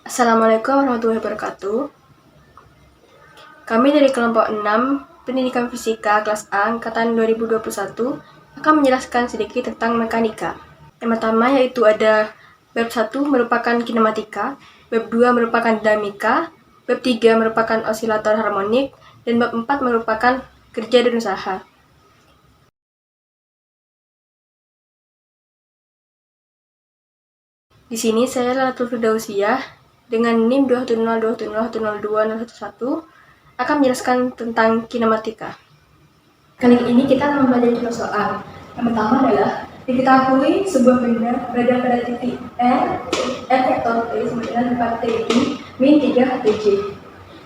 Assalamualaikum warahmatullahi wabarakatuh. Kami dari kelompok 6 Pendidikan Fisika kelas A angkatan 2021 akan menjelaskan sedikit tentang mekanika. Yang pertama yaitu ada bab 1 merupakan kinematika, bab 2 merupakan dinamika, bab 3 merupakan osilator harmonik, dan bab 4 merupakan kerja dan usaha. Di sini saya Lalatul Firdausiah dengan NIM 21020102011 akan menjelaskan tentang kinematika. Kali ini kita akan mempelajari contoh soal. Yang pertama adalah diketahui sebuah benda berada pada titik R vektor T sama dengan 4TI min 3TJ.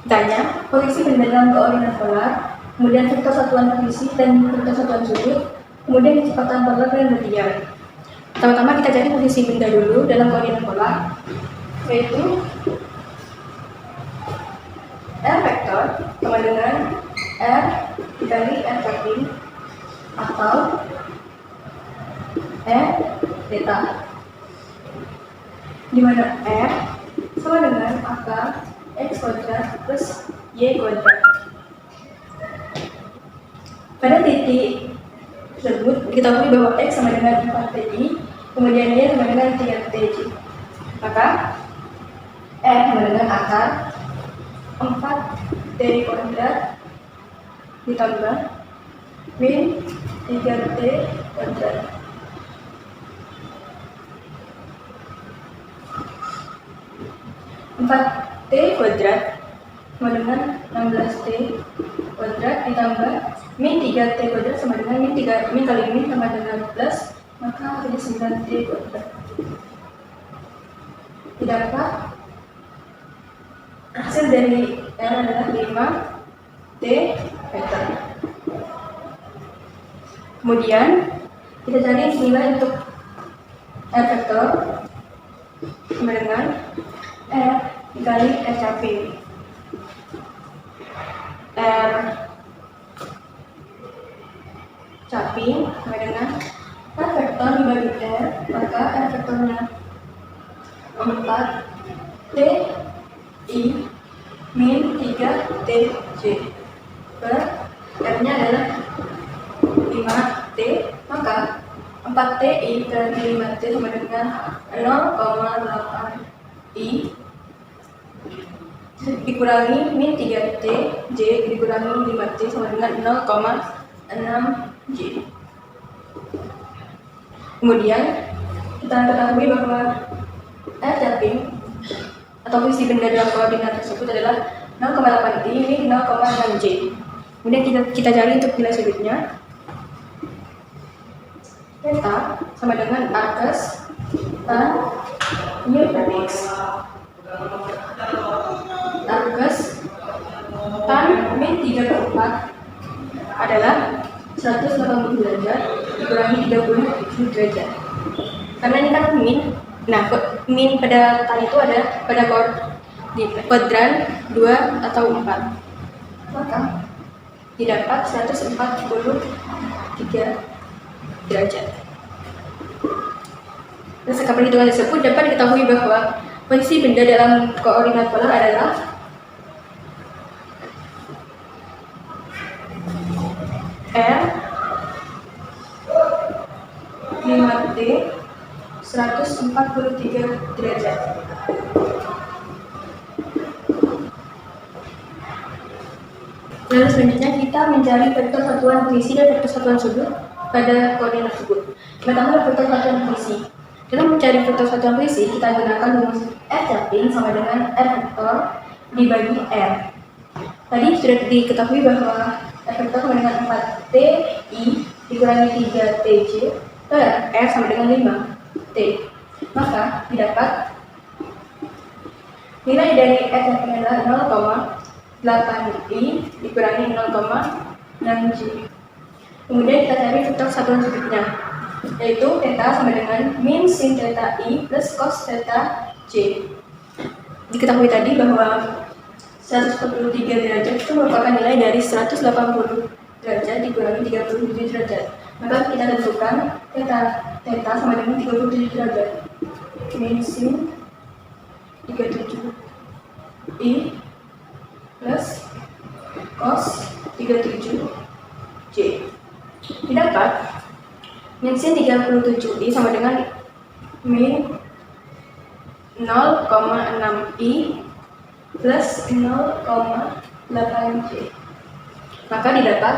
Ditanya posisi benda dalam koordinat polar, kemudian vektor satuan posisi dan vektor satuan sudut, kemudian kecepatan polar dan berlian. Pertama-tama kita cari posisi benda dulu dalam koordinat polar, yaitu R vektor sama dengan R dikali R capping atau R theta, di mana R sama dengan akar X kuadrat plus Y kuadrat. Pada titik tersebut diketahui bahwa X sama dengan 4TI, kemudian Y sama dengan 3TJ. Maka R sama dengan akar 4T kuadrat ditambah min 3T kuadrat. T kuadrat sama dengan 16T kuadrat ditambah min 3T kuadrat sama dengan min kali min sama dengan plus, maka jadi 9T kuadrat. Didapat hasil dari R adalah 5T meter. Kemudian kita cari nilai untuk R vektor sama dengan R dikali R capping. R capping sama dengan R vektor dibagi R, maka R vektornya 4T I min 3TJ per R-nya adalah 5T, maka 4TI kali 5T sama dengan 0,8I dikurangi min 3TJ dikurangi 5T sama dengan 0,6J. Kemudian kita ketahui bahwa R capping atau posisi benda dalam koordinat tersebut adalah 0,8I min 0,6J. Kemudian kita cari untuk nilai sudutnya. Theta sama dengan arcus tan Y per X. Arcus tan min 34 adalah 180 derajat dikurangi 30 derajat. Karena ini kan min, nah min pada tan itu ada pada kuadran 2 atau 4, maka didapat 143 derajat. Berdasarkan perhitungan tersebut dapat diketahui bahwa posisi benda dalam koordinat polar adalah R 5T 143 derajat. Lalu selanjutnya kita mencari vektor satuan posisi dan vektor satuan sudut pada koordinat tersebut. Pertama vektor satuan posisi. Dalam mencari vektor satuan posisi kita gunakan rumus R capping sama dengan R vektor dibagi R. Tadi sudah diketahui bahwa R vektor sama dengan 4TI dikurangi 3TJ R sama dengan 5T. Maka didapat nilai dari R capping adalah 0,8I dikurangi 0,6J. Kemudian kita cari vektor satuan sudutnya, yaitu theta sama dengan min sin theta I plus cos theta J. Diketahui tadi bahwa 143 derajat itu merupakan nilai dari 180 derajat dikurangi 37 derajat. Maka kita tentukan theta sama dengan 37 derajat. Min sin 37 I plus cos 37 J. Didapat min sin 37 I sama dengan min 0,6 I plus 0,8 J. Maka didapat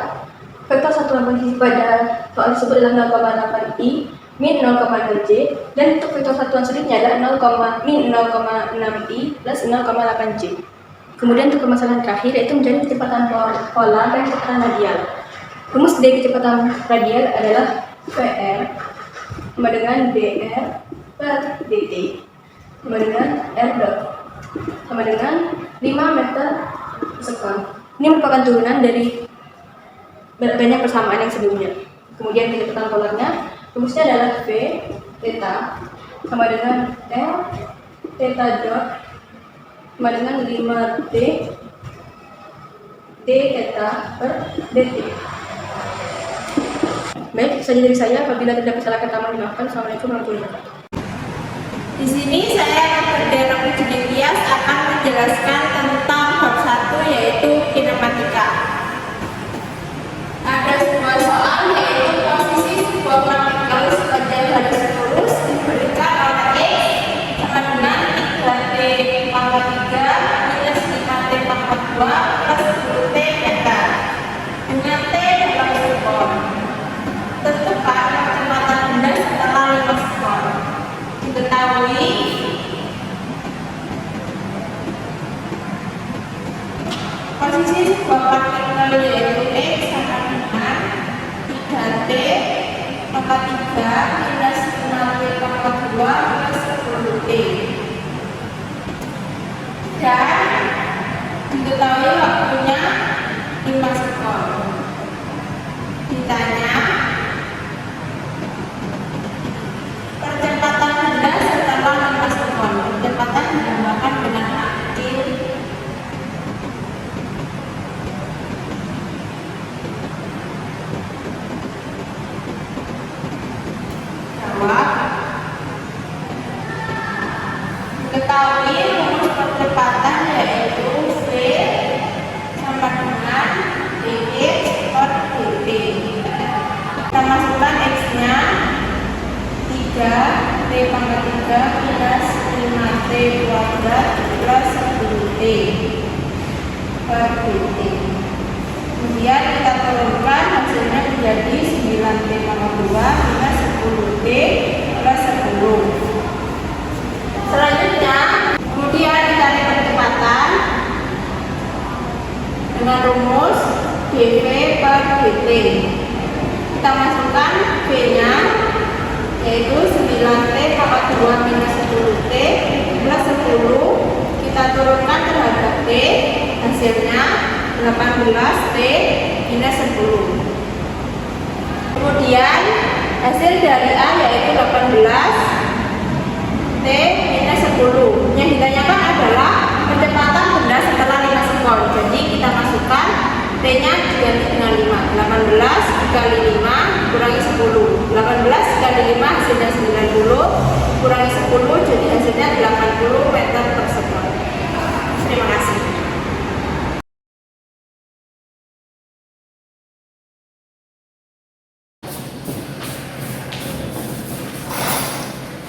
vektor satuan posisi pada soal tersebut adalah 0,8 I min 0,0 J, dan untuk vektor satuan selanjutnya adalah min 0,6 I plus 0,8 J. Kemudian untuk permasalahan terakhir yaitu mencari kecepatan polar dan kecepatan radial. Rumus dari kecepatan radial adalah VR sama dengan dr per dt sama dengan r dot sama dengan 5 meter per sekon. Ini merupakan turunan dari banyak persamaan yang sebelumnya. Kemudian kecepatan polarnya rumusnya adalah V theta sama dengan L theta dot sama dengan 5 D theta per dt. Baik, itu saja dari saya. Apabila terdapat salah kata mohon dimaafkan. Assalamualaikum warahmatullahi wabarakatuh. Di sini saya Perdana Puji Tias akan menjelaskan tentang bab 1 yaitu kinematika. Ada sebuah soal yaitu posisi sebuah partikel sebagai garis lurus diberikan oleh X sama dengan 3T pangkat 3 minus 5T pangkat 2 plus 10T theta dengan T dalam sekon. Tentukan kecepatan benda setelah 5 sekon. Diketahui posisi sebuah partikel yaitu X sama dengan 3T pangkat 3 minus 5T pangkat 2 plus 10T, dan diketahui waktunya 5 sekon. Ditanya percepatan benda setelah 5 sekon. Percepatan dinamakan dengan aktif. Jawab. Diketahui rumus percepatan yaitu V sama dengan dx per dt. Kita masukkan x-nya 3T pangkat 3 minus 5T kuadrat plus 10T per dt. Kemudian kita turunkan, hasilnya menjadi 9T pangkat 2 minus 10T plus 10. Selanjutnya, kemudian dicari percepatan dengan rumus dv per dt. Kita masukkan V-nya yaitu 9T pangkat 2 minus 10T plus 10. Kita turunkan terhadap T, hasilnya 18T minus 10. Kemudian hasil dari A yaitu 18T minus 10. Yang ditanyakan adalah kecepatan benda setelah 5 sekon. Jadi kita masukkan T-nya diganti dengan 5. 18 dikali 5 kurangi 10. 18 dikali 5 hasilnya 90 kurangi 10 jadi hasilnya 80 meter per sekon. Terima kasih.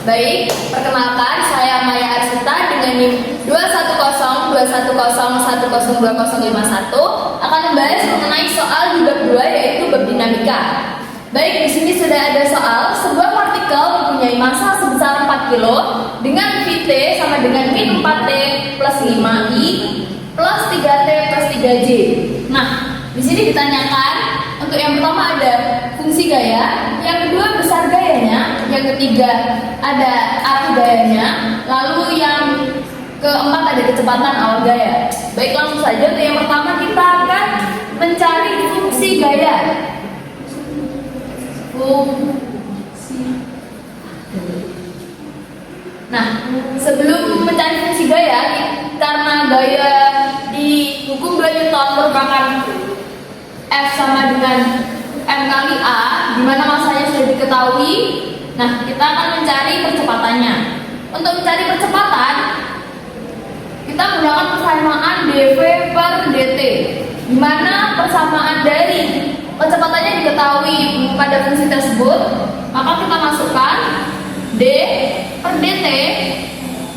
Baik, perkenalkan saya Maya Arsita dengan NIM 2102101102051 akan membahas mengenai soal di bab 2 yaitu bab dinamika. Baik, di sini sudah ada soal sebuah partikel mempunyai massa sebesar 4 kg dengan Vt sama dengan min 4T plus 5I plus 3T plus 3J. Nah, di sini ditanyakan untuk yang pertama ada fungsi gaya, yang kedua besar gayanya, yang ketiga ada arah gayanya, lalu yang keempat ada kecepatan awal gaya. Baik, langsung saja untuk yang pertama kita akan mencari fungsi gaya. Nah, sebelum mencari fungsi gaya, karena gaya di hukum 2 Newton merupakan F sama dengan M kali A, di mana massanya sudah diketahui. Nah, kita akan mencari percepatannya. Untuk mencari percepatan, kita menggunakan persamaan dv per dt, di mana persamaan dari kecepatannya diketahui pada fungsi tersebut, maka kita masukkan d per dt,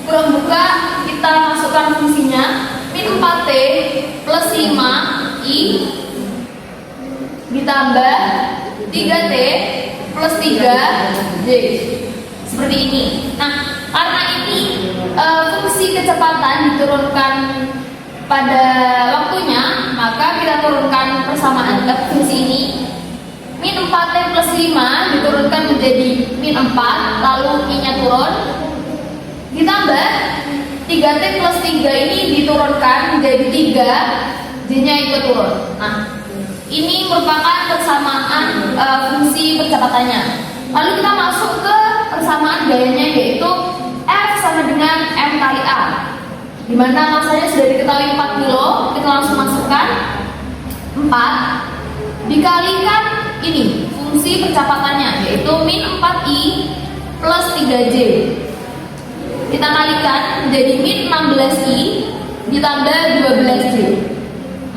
kurang buka, kita masukkan fungsinya min 4t plus 5i ditambah 3t plus 3j, seperti ini. Nah, karena ini fungsi kecepatan diturunkan pada waktunya, maka kita turunkan persamaan fungsi ini. Min 4t plus 5 diturunkan menjadi min 4, lalu i-nya turun, ditambah 3t plus 3 ini diturunkan menjadi 3, j-nya ikut turun. Nah, ini merupakan persamaan fungsi percepatannya. Lalu kita masuk ke persamaan gayanya, yaitu F sama dengan M kali A, di mana masanya sudah diketahui 4 kilo. Kita langsung masukkan 4 dikalikan ini fungsi percepatannya, yaitu min 4i plus 3j. Kita kalikan menjadi min 16i ditambah 12j.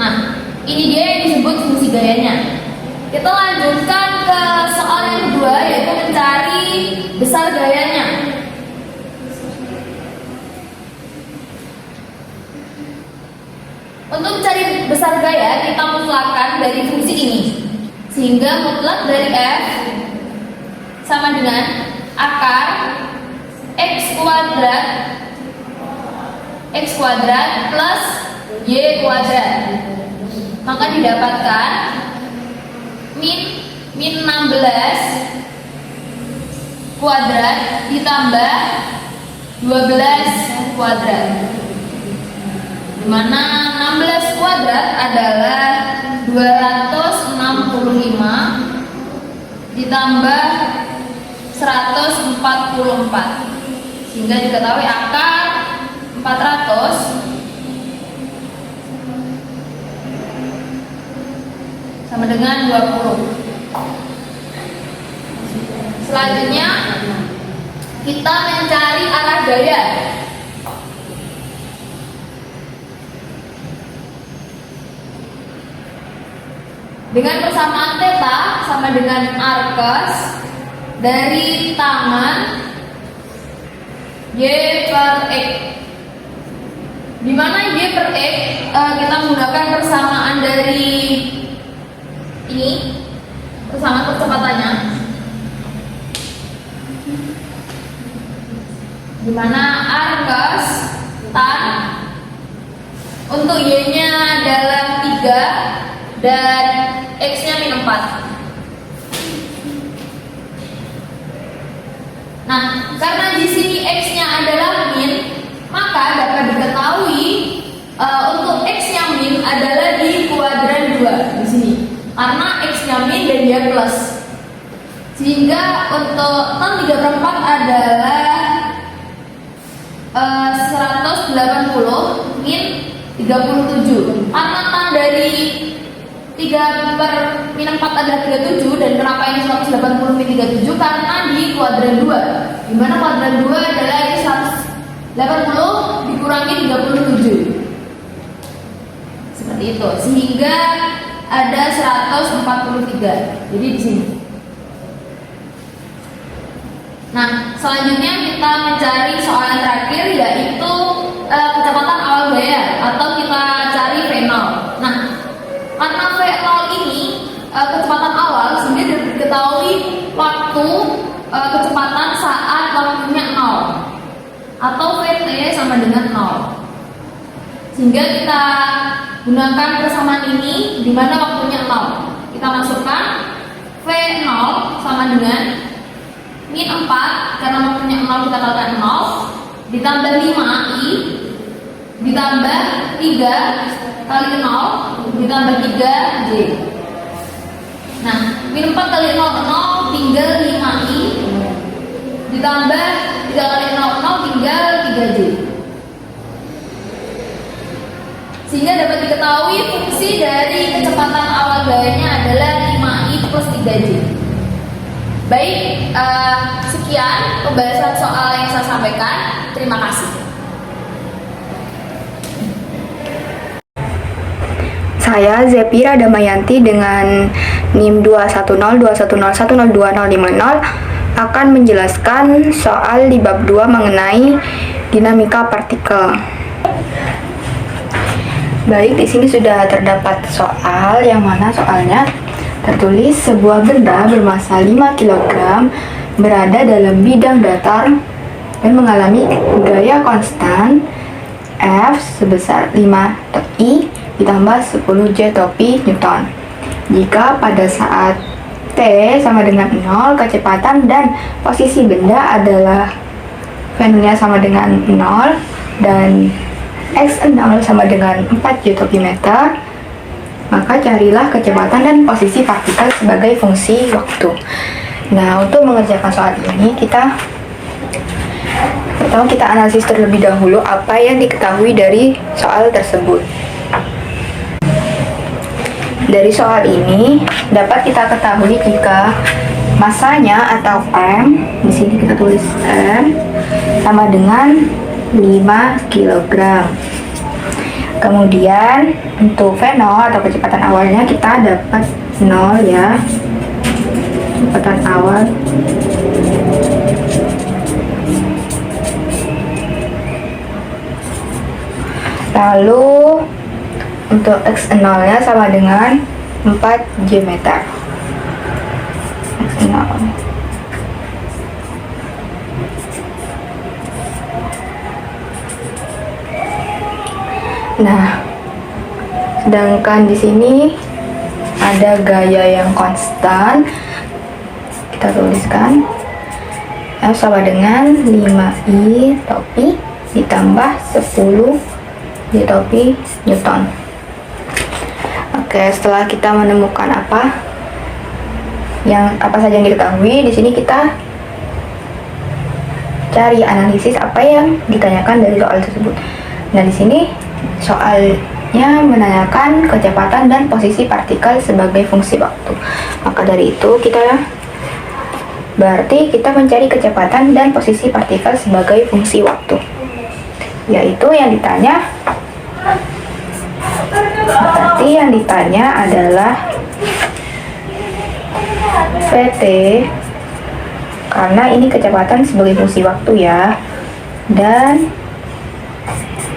Nah, ini dia yang disebut fungsi gayanya. Kita lanjutkan ke soal yang kedua, yaitu mencari besar gayanya. Untuk mencari besar gaya, kita mutlakkan dari fungsi ini, sehingga mutlak dari F sama dengan akar x kuadrat plus y kuadrat. Maka didapatkan min 16 kuadrat ditambah 12 kuadrat, di mana 16 kuadrat adalah 265 ditambah 144, sehingga diketahui akar 400 sama dengan 20. Selanjutnya kita mencari arah gaya. Dengan persamaan theta sama dengan arcus dari tangan y per x, di mana y per x kita menggunakan persamaan dari ini, persamaan percepatannya, di mana arcus tan untuk y-nya adalah 3 dan x-nya min 4. Nah, karena di sini x-nya adalah min, maka dapat diketahui untuk x-nya min adalah di kuadran 2 di sini. Karena x-nya min dan dia plus, sehingga untuk tan 3/4 adalah 180 min 37. Karena tan dari 3 per min 4 adalah 37, dan kenapa ini 180 min 37? Karena di kuadran 2, di mana kuadran 2 adalah ini 180 dikurangi 37, seperti itu, sehingga ada 143. Jadi di sini. Nah, selanjutnya kita mencari soal yang terakhir, yaitu kecepatan awal gaya, atau kita cari V0. Nah, karena V0 ini kecepatan awal sendiri diketahui waktu kecepatan saat waktunya 0, atau Vt sama dengan 0. Sehingga kita gunakan persamaan ini, di mana waktunya 0. Kita masukkan V0 sama dengan min 4, karena waktunya 0 kita kalikan 0, ditambah 5i, ditambah 3 kali 0, ditambah 3j. Nah, min 4 kali 0 tinggal 5i, ditambah 3 kali 0 tinggal 3j. Sehingga dapat diketahui fungsi dari kecepatan awal gayanya adalah 5i plus 3j. Baik, sekian pembahasan soal yang saya sampaikan. Terima kasih. Saya Zepira Damayanti dengan NIM 21021010250 akan menjelaskan soal di bab 2 mengenai dinamika partikel. Baik, di sini sudah terdapat soal yang mana soalnya tertulis sebuah benda bermasa 5 kg berada dalam bidang datar dan mengalami gaya konstan F sebesar 5 I ditambah 10 J topi Newton. Jika pada saat T sama dengan 0, kecepatan dan posisi benda adalah V0-nya sama dengan 0 dan X0 sama dengan 4 J topi meter, maka carilah kecepatan dan posisi partikel sebagai fungsi waktu. Nah, untuk mengerjakan soal ini pertama kita analisis terlebih dahulu apa yang diketahui dari soal tersebut. Dari soal ini dapat kita ketahui jika masanya atau M, di sini kita tulis M, sama dengan 5 kg. Kemudian untuk V0 atau kecepatan awalnya kita dapat 0 ya. Kecepatan awal lalu untuk X0 nya sama dengan 4 J meter. X0. Nah, sedangkan di sini ada gaya yang konstan. Kita tuliskan F sama dengan 5I topi ditambah 10 J topi Newton. Oke, setelah kita menemukan apa saja yang diketahui, di sini kita cari analisis apa yang ditanyakan dari soal tersebut. Nah, di sini soalnya menanyakan kecepatan dan posisi partikel sebagai fungsi waktu. Maka dari itu berarti kita mencari kecepatan dan posisi partikel sebagai fungsi waktu, yaitu yang ditanya adalah VT, karena ini kecepatan sebagai fungsi waktu ya, dan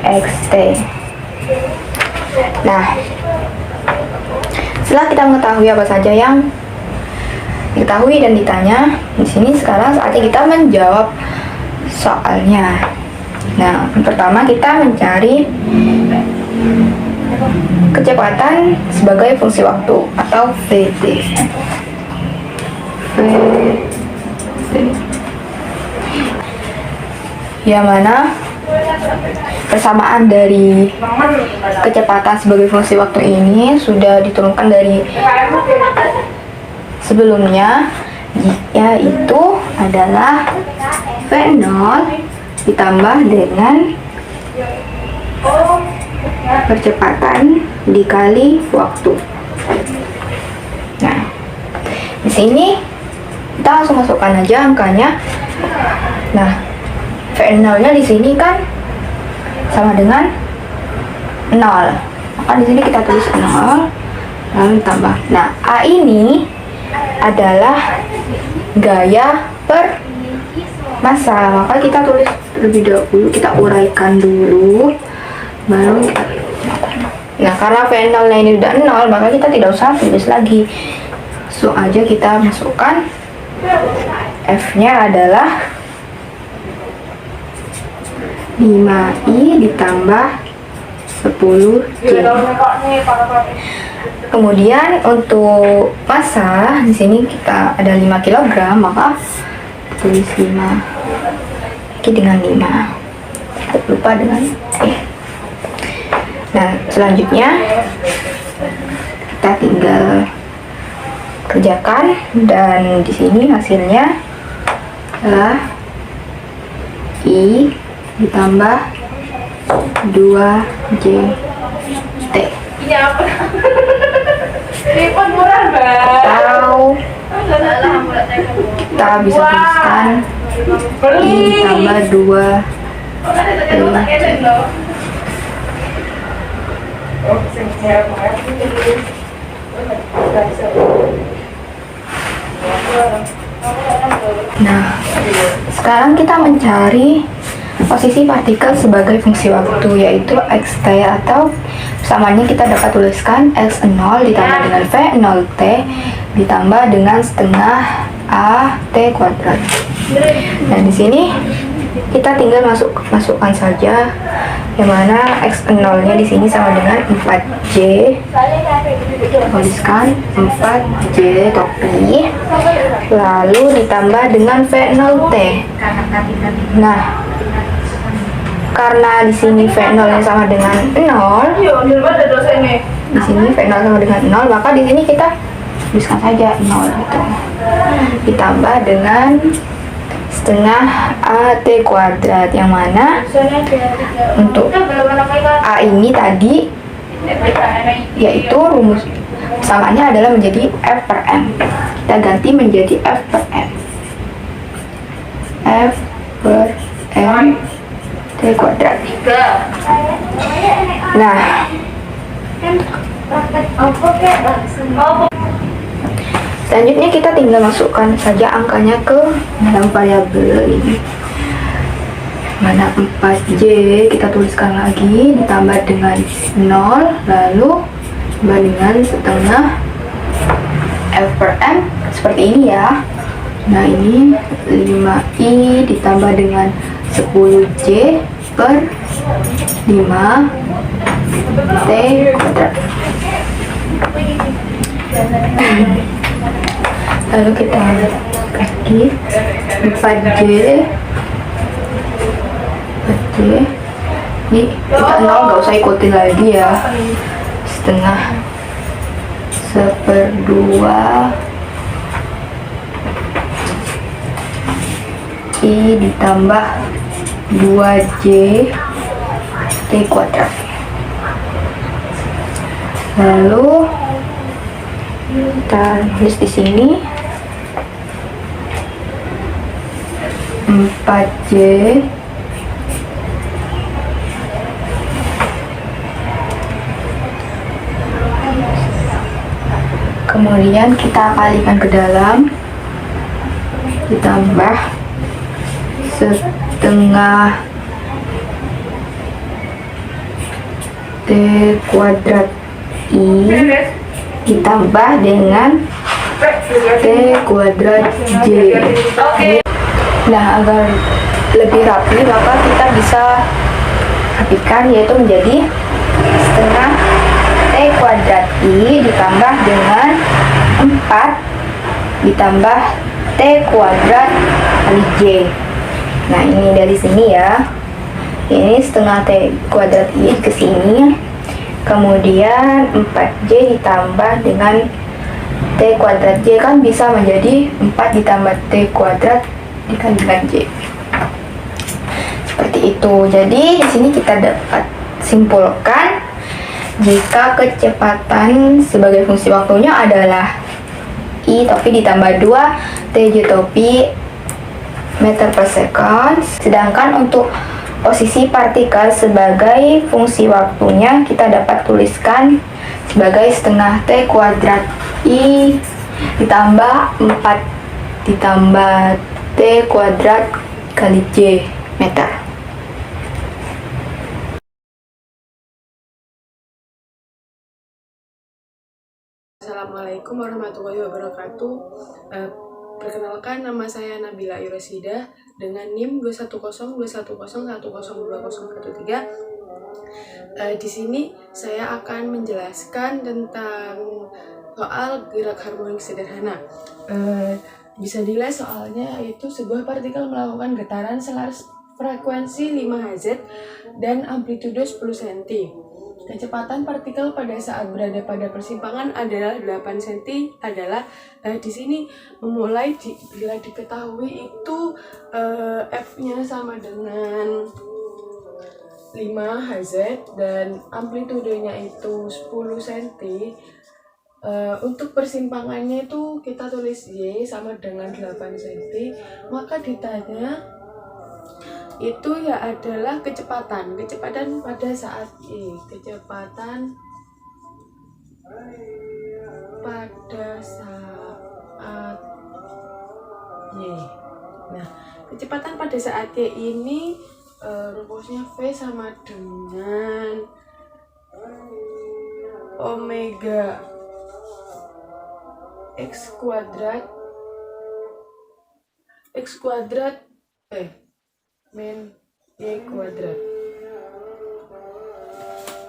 XT. Nah, setelah kita mengetahui apa saja yang diketahui dan ditanya, di sini sekarang saatnya kita menjawab soalnya. Nah, pertama kita mencari kecepatan sebagai fungsi waktu atau VT. Yang mana persamaan dari kecepatan sebagai fungsi waktu ini sudah diturunkan dari sebelumnya, yaitu adalah V0 ditambah dengan percepatan dikali waktu. Nah, di sini kita langsung masukkan aja angkanya. Nah, V0-nya di sini kan sama dengan 0. Maka di sini kita tulis 0 lalu tambah. Nah, A ini adalah gaya per massa. Maka kita tulis terlebih dahulu, kita uraikan dulu baru kita. Nah, karena V0-nya ini udah 0, maka kita tidak usah tulis lagi. So aja kita masukkan F-nya adalah 5I ditambah 10 J. Kemudian untuk massa di sini kita ada 5 kg, maka tulis 5 lagi dengan 5. Lupa dengan Nah, selanjutnya kita tinggal kerjakan, dan di sini hasilnya adalah I ditambah 2JT. Ini apa? Ini murah banget. Atau kita bisa tuliskan I ditambah 2 T. Nah, sekarang kita mencari posisi partikel sebagai fungsi waktu, yaitu xt, atau samaannya kita dapat tuliskan x0 ditambah dengan v0t ditambah dengan setengah a t kuadrat. Nah, di sini kita tinggal masukkan saja, yang mana x0-nya di sini sama dengan 4j. Tuliskan 4j topi, lalu ditambah dengan v0t. Nah, karena di sini v0-nya sama dengan 0, di sini v0 sama dengan 0, maka di sini kita tuliskan saja 0 gitu. Ditambah dengan setengah AT kuadrat, yang mana untuk A ini tadi yaitu rumus samaannya adalah menjadi F per M. Kita ganti menjadi F per M. F per M T kuadrat. Nah, selanjutnya kita tinggal masukkan saja angkanya ke dalam variabel ini. Mana 4j kita tuliskan lagi ditambah dengan 0, lalu tambah dengan setengah F per M seperti ini ya. Nah, ini 5i ditambah dengan 10j per 5 t kuadrat. Lalu kita lagi 4j ini kita 0 nggak usah ikutin lagi ya, setengah 1/2 i ditambah 2j t kuadrat. Lalu kita tulis di sini 4j kemudian kita kalikan ke dalam, ditambah setengah t kuadrat i ditambah dengan t kuadrat j. Nah, agar lebih rapi maka kita bisa rapikan, yaitu menjadi setengah t kuadrat i ditambah dengan 4 ditambah t kuadrat kali j. Nah, ini dari sini ya, ini setengah t kuadrat i ke sini, kemudian 4j ditambah dengan t kuadrat j kan bisa menjadi 4 ditambah t kuadrat dikali dengan j. Seperti itu. Jadi di sini kita dapat simpulkan jika kecepatan sebagai fungsi waktunya adalah i topi ditambah 2 tj topi meter per second, sedangkan untuk posisi partikel sebagai fungsi waktunya kita dapat tuliskan sebagai setengah t kuadrat i ditambah 4 ditambah t kuadrat kali j meter. Assalamualaikum warahmatullahi wabarakatuh. Perkenalkan, nama saya Nabila Yurasidah dengan NIM 2102010102013. Di sini saya akan menjelaskan tentang soal gerak harmonik sederhana. Bisa dilihat soalnya, yaitu sebuah partikel melakukan getaran selaras frekuensi 5 Hz dan amplitudo 10 cm. Kecepatan partikel pada saat berada pada persimpangan adalah 8 cm. Di sini memulai bila diketahui itu F-nya sama dengan 5 Hz dan amplitudenya itu 10 cm. Untuk persimpangannya itu kita tulis Y sama dengan 8 cm. Maka ditanya itu ya adalah kecepatan pada saat I, kecepatan pada saat Y. Nah, kecepatan pada saat Y ini rumusnya V sama dengan omega X kuadrat min Y kuadrat.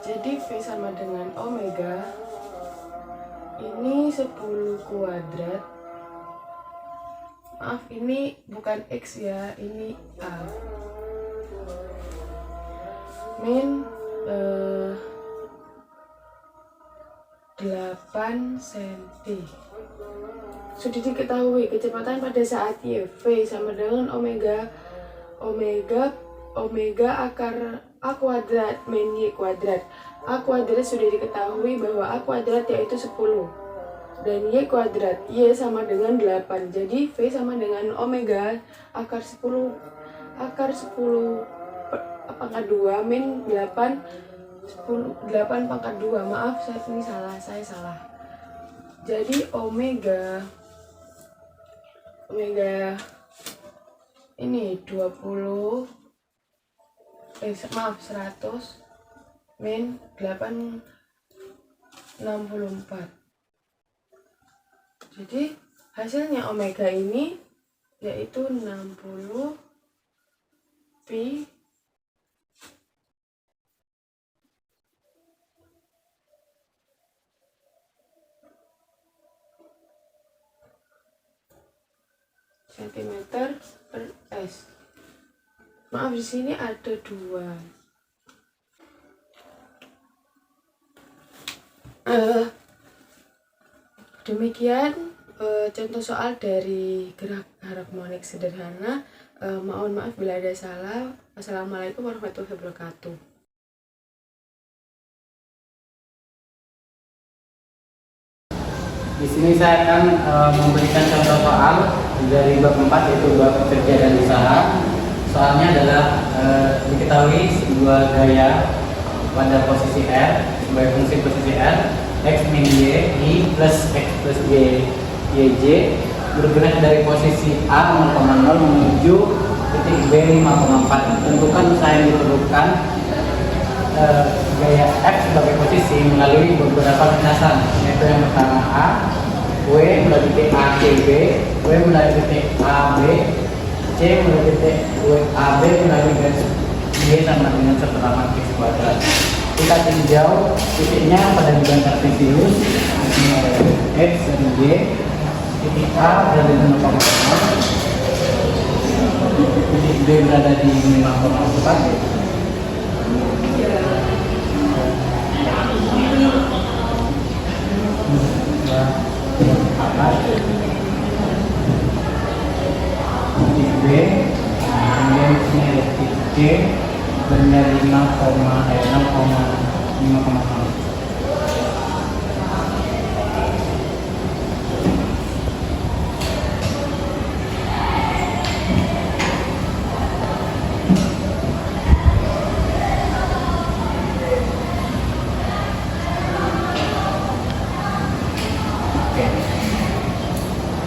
Jadi V sama dengan omega ini 10 kuadrat. Maaf, ini bukan X ya, ini A. Min 8 cm. Sudah diketahui kecepatan pada saat Y V sama dengan omega akar A kuadrat min Y kuadrat. A kuadrat sudah diketahui bahwa A kuadrat yaitu 10 dan Y kuadrat, Y sama dengan 8. Jadi V sama dengan omega akar 10 pangkat 2 min 8 pangkat 2. Maaf, saya salah. Jadi omega ini 100 min 864. Jadi hasilnya omega ini yaitu 60 pi cm per S. Maaf, di sini ada 2. Demikian contoh soal dari gerak harmonik sederhana. Mohon maaf bila ada salah. Wassalamualaikum warahmatullahi wabarakatuh. Di sini saya akan memberikan contoh soal dari bab 4, yaitu bab kerja dan usaha. Soalnya adalah diketahui sebuah gaya pada posisi R sebagai fungsi posisi R, X min Y, I plus X plus Y, YJ bergerak dari posisi A 0,0 menuju titik B 5,4. Tentukan usaha yang diperlukan gaya X sebagai posisi melalui beberapa lintasan, yaitu yang pertama A, W mulai titik A C B, W mulai titik A B, C mulai titik A B melalui garis Y sama dengan seperempat X kuadrat. Kita tinjau titiknya pada bidang kartesius, X dan Y. Titik A berada di 0,0, titik B berada di 5,4. Titik B, kemudian sini ada titik C benar 5,5,0.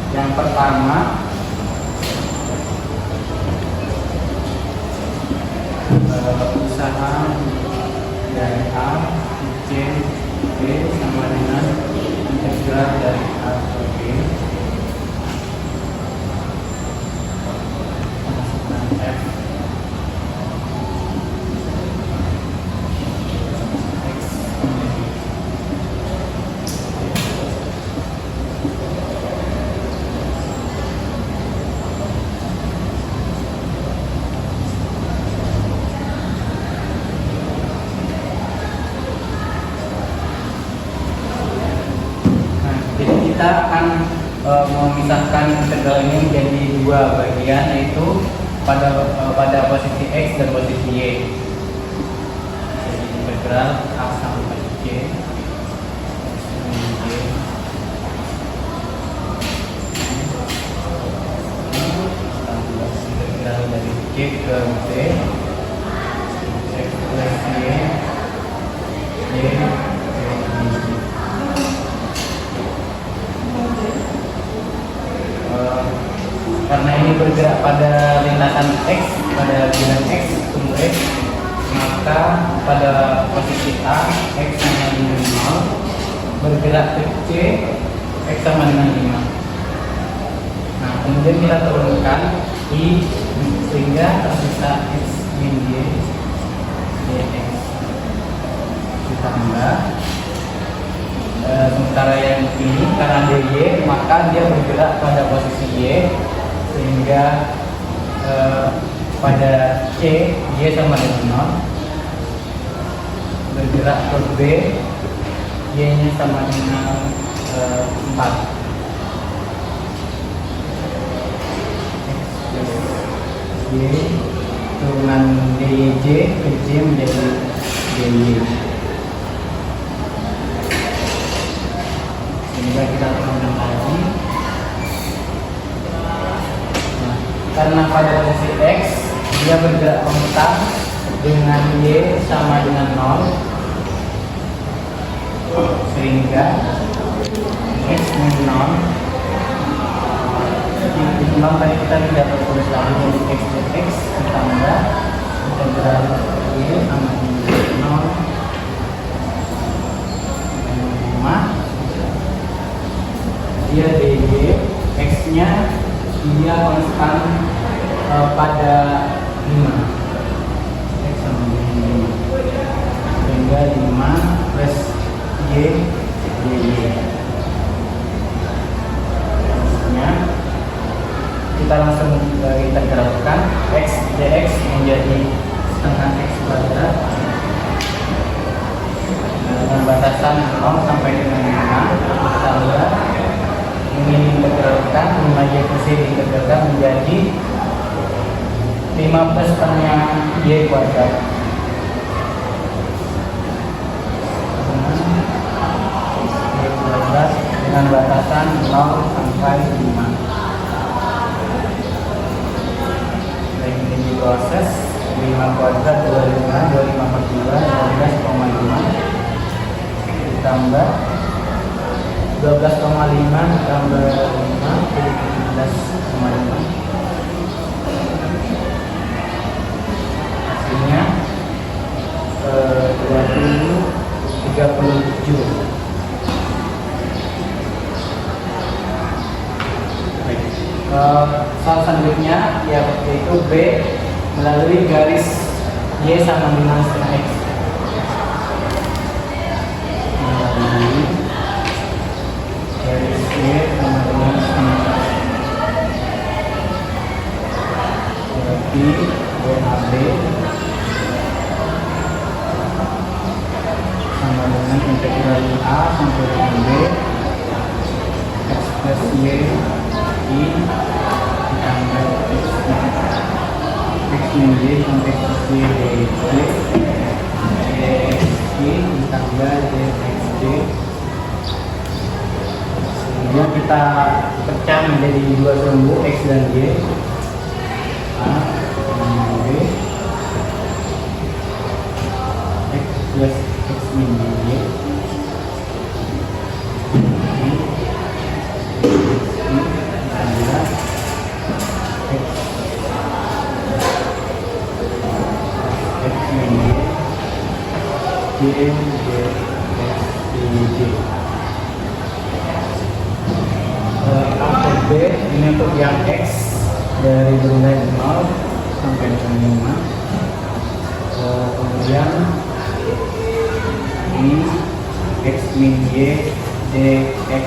Yang pertama, usaha dari A, C, B sama dengan integral dari A ke B masukkan F X kita akan memisahkan integral ini menjadi dua bagian, yaitu pada posisi X dan posisi Y. Jadi integral A sampai C integral dari C ke B X plus Y Y ke B. bergerak pada lintasan X, pada bidang X, sumbu X, maka pada posisi A, X sama dengan 0, bergerak ke C, X sama dengan 5. Nah, kemudian kita turunkan I sehingga tersisa X min Y dx. Ditambah sementara yang ini karena dy, maka dia bergerak pada posisi Y sehingga pada C Y sama dengan 0, bergerak ke B, Y nya sama dengan 4. Y turunan DYJ ke J menjadi DY. Sehingga kita turunkan lagi. Nah, karena pada posisi X dia bergerak kontak dengan Y sama dengan 0, sehingga X min 0 ditimbang tadi kita tidak tertulis lagi jadi X dx ditambah integral Y sama dengan 0 dia dy, X nya dia konstan pada 5, X sama dengan 5 sehingga 5 plus Y dy. Kita langsung integralkan X dx menjadi setengah X kuadrat dengan batasan 0 sampai dengan 5 ditambah ini integralkan 5y plus y diintegralkan menjadi 5 plus setengah y kuadrat dengan batasan 0 sampai 5. Proses 5 kuadrat 25 per 2 12,5 ditambah 12,5 ditambah 5 jadi 17,5 hasilnya 37. Soal selanjutnya yaitu B melalui garis Y sama dengan setengah X. Melalui garis Y sama dengan setengah X. Berarti BAB sama dengan integral A sampai dengan B X plus Y I ditambah X min Y sampai X Y dx dx ditambah dxj. Kemudian kita pecah menjadi dua sumbu X dan Y. A dan B X plus X min Y B ini untuk yang X dari benda 0 sampai dengan 5, kemudian ini X min Y dx.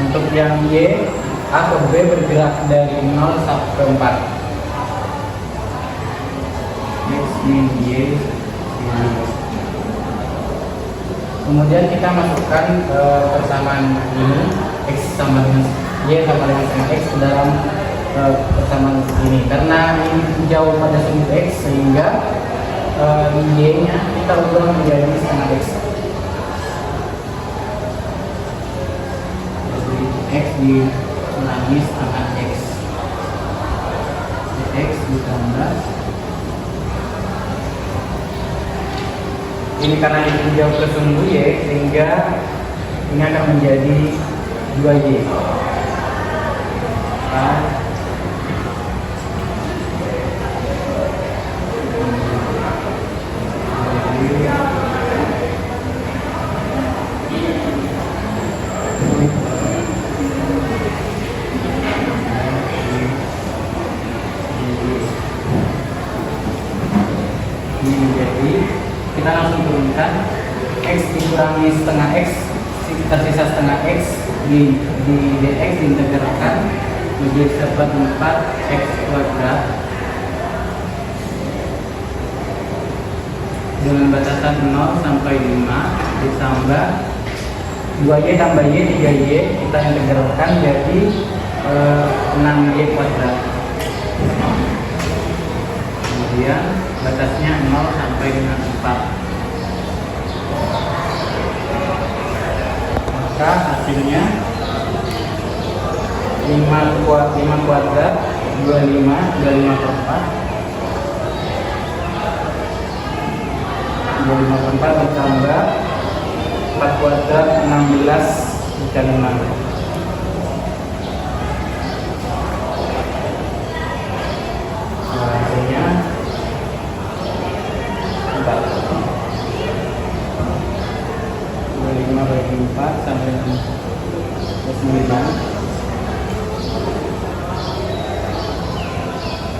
Untuk yang Y A ke B bergerak dari 0 sampai 4 X min Y dx. Kemudian kita masukkan persamaan ini X sama dengan Y sama dengan X ke dalam persamaan ini karena ini jauh pada sumbu X sehingga Y nya kita ubah menjadi setengah X. Jadi X dikurangi setengah X dx ditambah ini karena ini jauh ke sumbu Y sehingga ini akan menjadi 2Y mengurangi setengah X, tersisa setengah X di dx diintegralkan menjadi 1/4 X kuadrat dengan batasan 0 sampai 5 ditambah 2y tambah y 3y kita integralkan jadi 6y kuadrat. Kemudian batasnya 0 sampai dengan 4. Maka hasilnya 5 kuadrat 25 per 4 ditambah 4 kuadrat 16 dikali 6. Hasilnya 25 bagi 4 sampai 9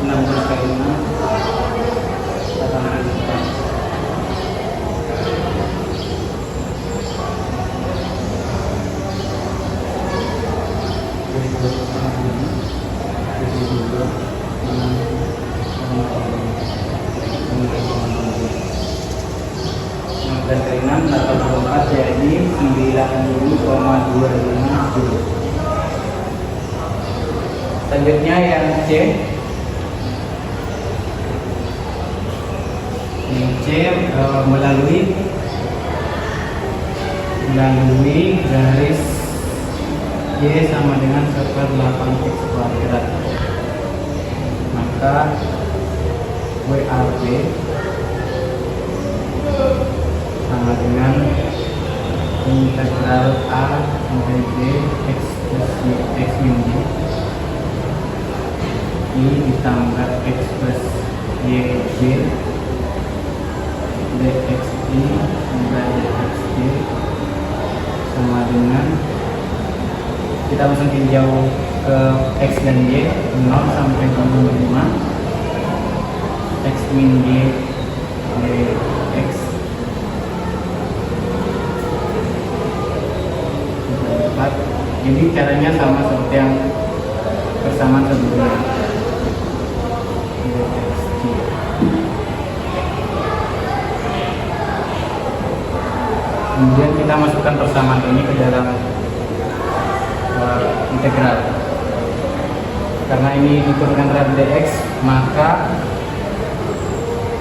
16 kali 6 16 jadi 90,25 Joule. Selanjutnya yang C. Yang C melalui garis Y sama dengan 1/8 X kuadrat. Maka WAB sama dengan integral A sampai B X plus Y X min Y ini ditambah X plus Y B dXy tambah dXy sama dengan kita langsung tinjau ke X dan Y 0 sampai 25 X min Y dX jadi caranya sama seperti yang persamaan sebelumnya. Kemudian kita masukkan persamaan ini ke dalam integral. Karena ini diturunkan terhadap dx, maka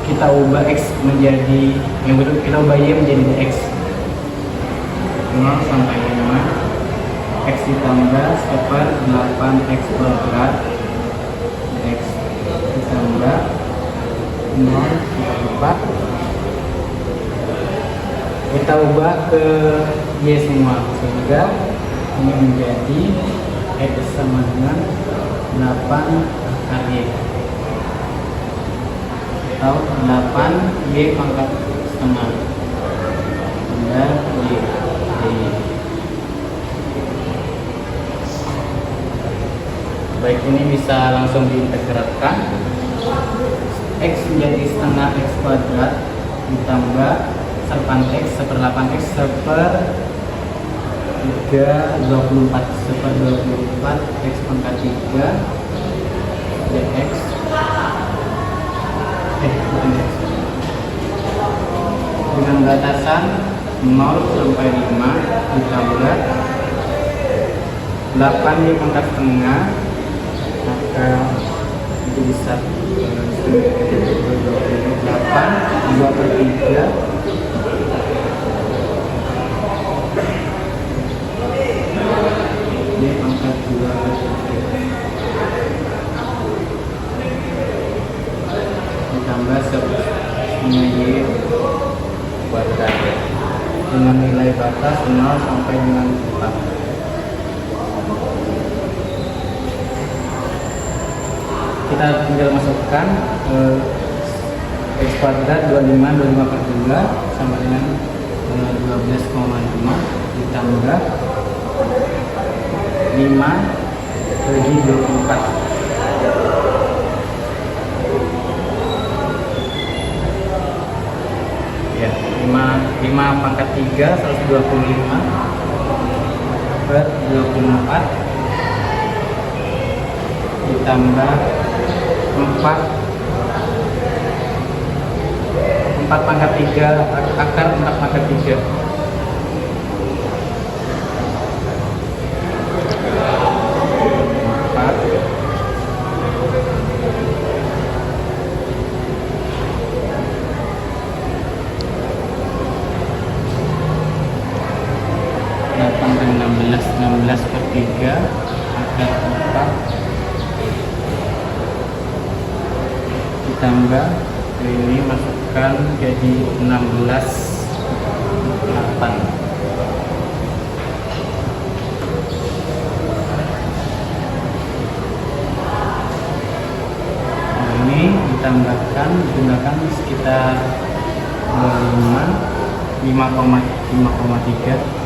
kita ubah x menjadi kita ubah y menjadi dx 0 sampai 5 X ditambah 1/8 X kuadrat X ditambah 0 sampai 4 kita ubah ke Y semua sehingga ini menjadi X sama dengan 8 akar Y atau 8 Y pangkat setengah dan Y baik ini bisa langsung diintegralkan X menjadi setengah X kuadrat ditambah 1/8 X 1/8 X 1/24 X pangkat 3 dx dengan batasan 0 sampai 5 ditambah 8 Y pangkat setengah maka itu bisa 8 2/3 Y pangkat 2/3 ditambah 9 Y kuadrat dengan nilai batas 0 sampai dengan 4. Kita tinggal masukkan X kuadrat 25 per 2 sama dengan 12,5 ditambah 5 bagi 24 ya 5 Y 5 pangkat 3 125 per 24 ditambah 4 pangkat 3 akar 4 pangkat 3 8 dan 16 per 3 akar 4 ditambah ini masukkan jadi 16 8. Nah, ini ditambahkan digunakan sekitar 5,3 5,3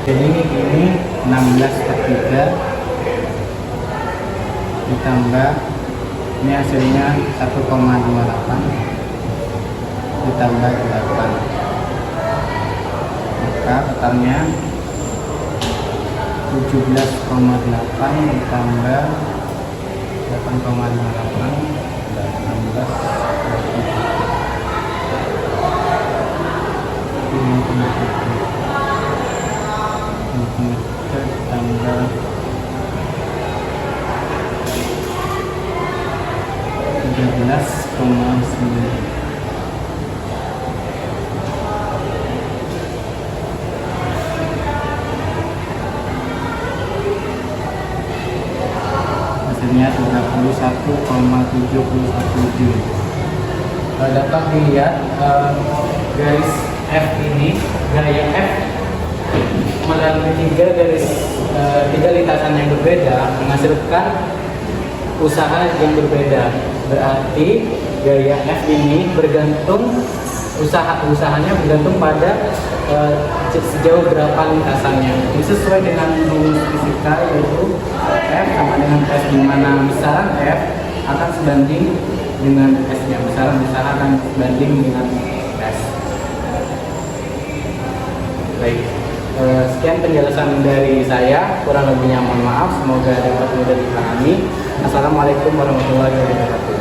jadi ini 16 per 3 ditambah ini hasilnya 1,28 ditambah 8 maka totalnya 17,8 ditambah 8,58 16 tambah 13,9 hasilnya 31,71 Joule. Dapat dilihat garis F ini, gaya F melalui tiga lintasan yang berbeda menghasilkan usaha yang berbeda. Berarti gaya F ini bergantung usahanya bergantung pada sejauh berapa lintasannya. Ini sesuai dengan rumus fisika yaitu F sama dengan S, di mana besaran F akan sebanding dengan S-nya, besaran usaha akan sebanding dengan S. Baik, sekian penjelasan dari saya, kurang lebihnya mohon maaf, semoga dapat mudah dipahami. Assalamualaikum warahmatullahi wabarakatuh.